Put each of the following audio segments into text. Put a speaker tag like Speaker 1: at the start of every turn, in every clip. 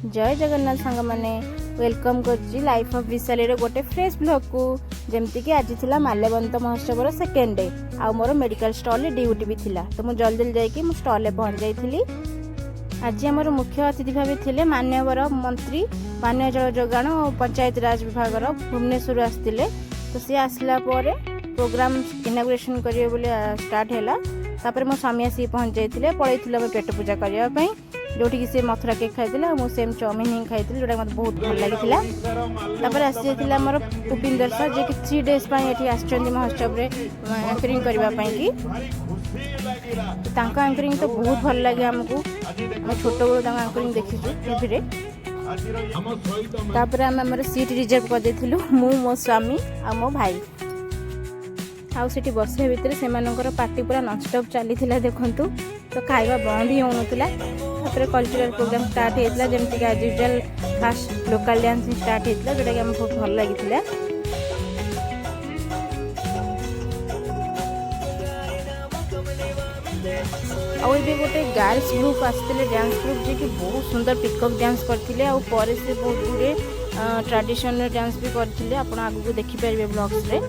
Speaker 1: जय जगन्नाथ सांग मैंने वेलकम कर लाइफ ऑफ विशाली गोटे फ्रेश ब्लॉग को जमती कि आज थी माल्यवंत महोत्सव सेकेंड डे आ मोर मेडिकल स्टॉल ड्यूटी भी थिला तो मुझे जल्दी जल्दी जाकि मु स्टॉल पहुंच जाइली। आज आमर मुख्य अतिथि भाव थे मान्यवर मंत्री पानीय जल जोगाण और पंचायत राज विभाग भुवनेश्वर आसते तो सी आसला प्रोग्राम इनागुरेशन करेंगे स्टार्ट है मो स्वामी आसी पहुंच जाते पलैल पेट पूजा करने जोटि से मथुरा केक खाई मुझे सेम चाउमिन ही खाई जोटा मत बहुत भल लगी। आसी मोर उपिंदर सर जी 3 days ये महोत्सव एंकरिंग करने एंकरिंग तो बहुत भल लगे आमको आम छोट बड़ो एंकरिंग देखीचु टीवी आम सीट रिजर्व कर देलु मु मो स्वामी आ मो भाई आठी बस भितर से पार्टी पूरा नॉनस्टॉप चली देखु तो खाଇବା बंद ही होना कल्चरल प्रोग्राम स्टार्ट होता जमीक आज usual fast local dance start होता जोटा कि आम बहुत भल लगी। आगे गोटे गर्ल्स ग्रुप आसते डांस ग्रुप जी कि बहुत सुंदर पिकअप डांस करते और से बहुत गुड़े ट्रेडिशनल डांस भी करते आप आगू देखिपारे ब्लॉग्स रे।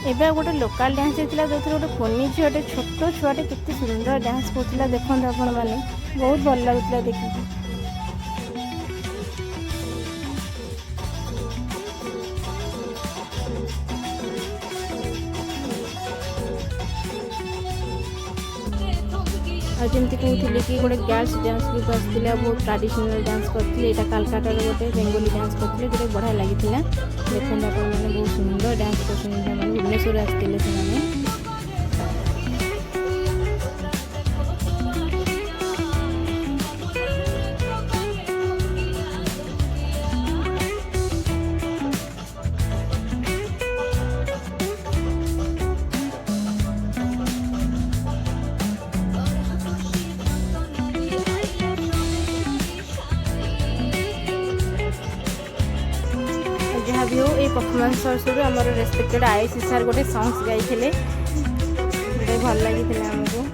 Speaker 1: एबे गोटे लोकल डांस होता जो गोटे फोनी झीटे छोट छुआटे कितने सुंदर डांस करता देखते आपण मैंने बहुत भल लगुला देखिए। जमी कहते कि गोटे गर्ल्स डांस ग्रुप आसते बहुत ट्रेडिशनल डांस करते यहाँ कालकाटार गोटे बेंगली डांस करते गोटे बढ़िया लगी देखते मैंने बहुत सुंदर डांस कर भुवनेश्वर आसते से जहाँ भी हो ये परफॉर्मेंस सब आम रेस्पेक्टेड आईसी सार गोटे सॉन्ग्स गाई भल लगी आमको।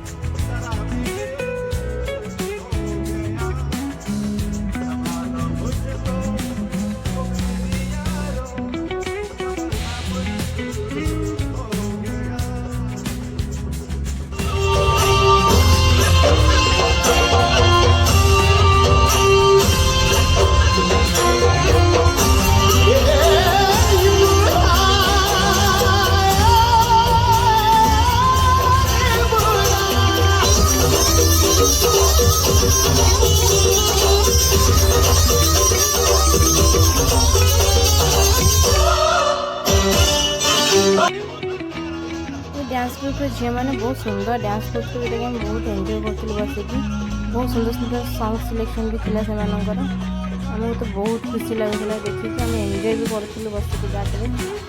Speaker 1: डांस ग्रुप झील मैंने बहुत सुंदर डांस करते जोटा कि बहुत एंजॉय करते बसिकी बहुत सुंदर सुंदर सॉन्ग सिलेक्शन भी थी से आमको तो बहुत खुशी लगुला देखिए आम एंजॉय भी करूँ बसिकी बाटे।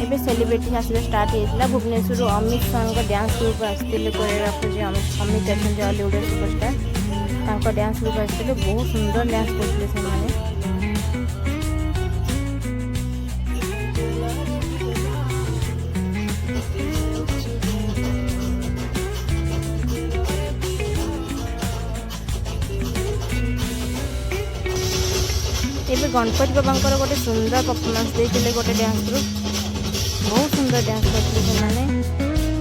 Speaker 1: एबे सेलिब्रिटी आसला स्टार्ट होता भुवनेश्वर अमित शाह डांस ग्रुप आसते कोरियोग्राफर जी अमित अच्छे हॉलीवुड सुपरस्टार डांस ग्रुप आसते बहुत सुंदर डांस करते एबे गणपति बाबा गोटे सुंदर परफॉर्मेंस देते गोटे डांस ग्रुप बहुत सुंदर डांस करते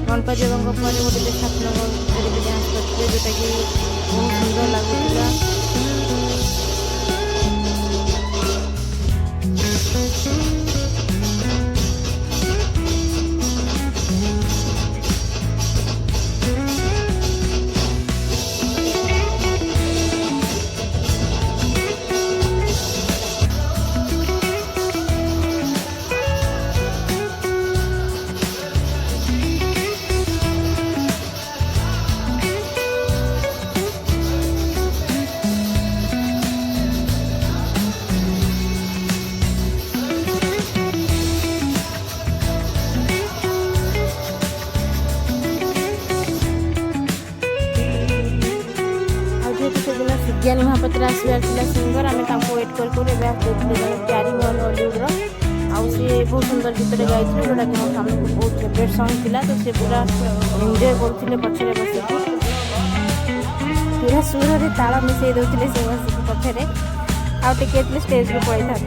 Speaker 1: गणपति बाबा गोटे स्थापना डांस करते जोटा कि बहुत सुंदर लगुला। रात आसबार सिंगर आम वेट कर जन प्यारी मोहन हॉलीवुड आउ सी बहुत सुंदर गीत गाई जोटा कि मो स्वामी को बहुत फेवरेट सॉन्ग थिला तो सी पूरा एंजॉय करते पछरे बसिक पूरा सुर में ताल मिसई दौले से बसिक पछरे आउ टिके स्टेज को पड़े था।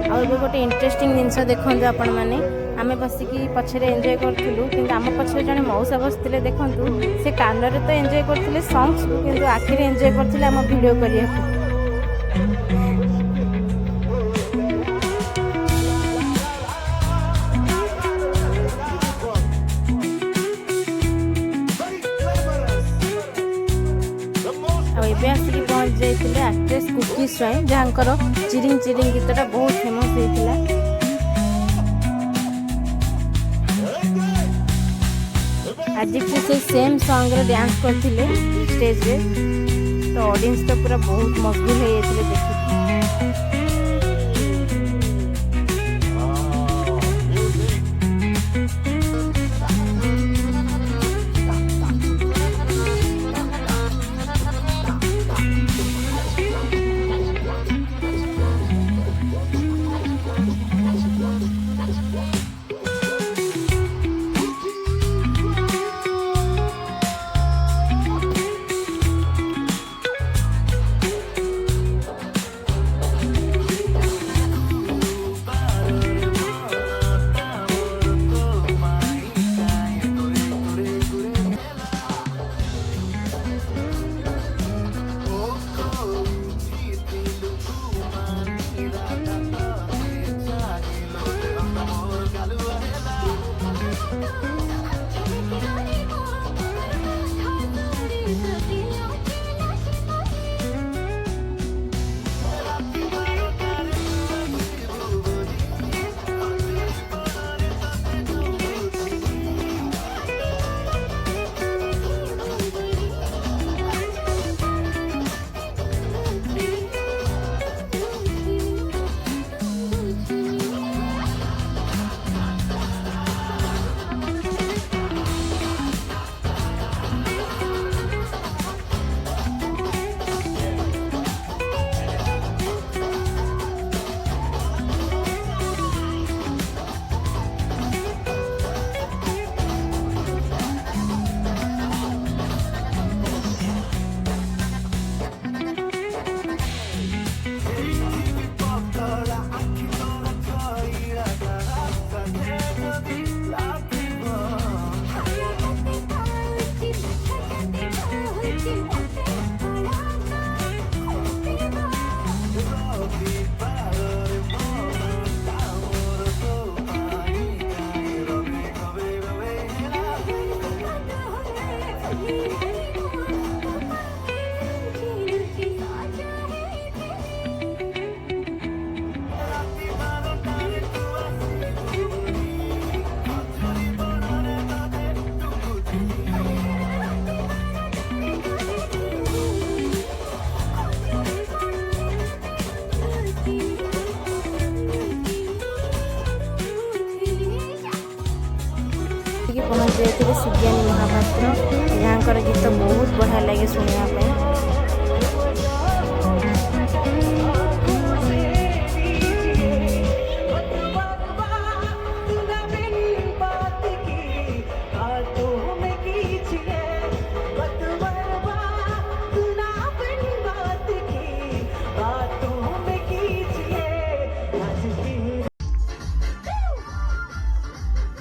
Speaker 1: और गोटे इंटरेस्टिंग जिनस देखो आपण मैंने आम बसिक पछरे एंजॉय करूँ कि आम पछरे जड़े मौसा बसते देखूँ से कान तो एंजॉय करते सॉन्ग्स को कि आखिरी एंजॉय करते आम वीडियो करने आसिक पहुँच जाते एक्ट्रेस कुकी स्वाइन जहाँ चिरिंग चिरिंग गीतटा बहुत फेमस होता आज से सेम सॉन्ग रे डांस करथिले स्टेज रे तो ऑडियंस तो पूरा बहुत मशगूल हो जाते देखिए। पहुँच जाते सुज्ञानी महापात्र यहाँ गीत बहुत बढ़िया लगे शुणापी।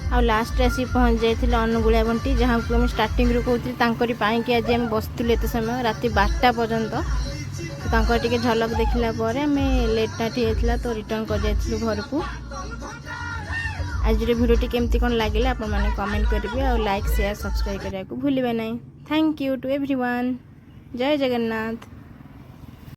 Speaker 1: आ लास्ट आसी पहुँच जाते अनुगुड़ा बंटी जहाँ को मुझे स्टार्टिंग रू कहती कि आज आम बसुलु एत समय राति 12टा पर्यंत टे झलक देखला आम लेट नाइट होता तो रिटर्न कर जाइलु घर को। आज भिडियो केमती कौन लगे आप कमेंट करेंगे और लाइक शेयर सब्सक्राइब करने को भूलिए ना। Thank you to everyone. जय जगन्नाथ।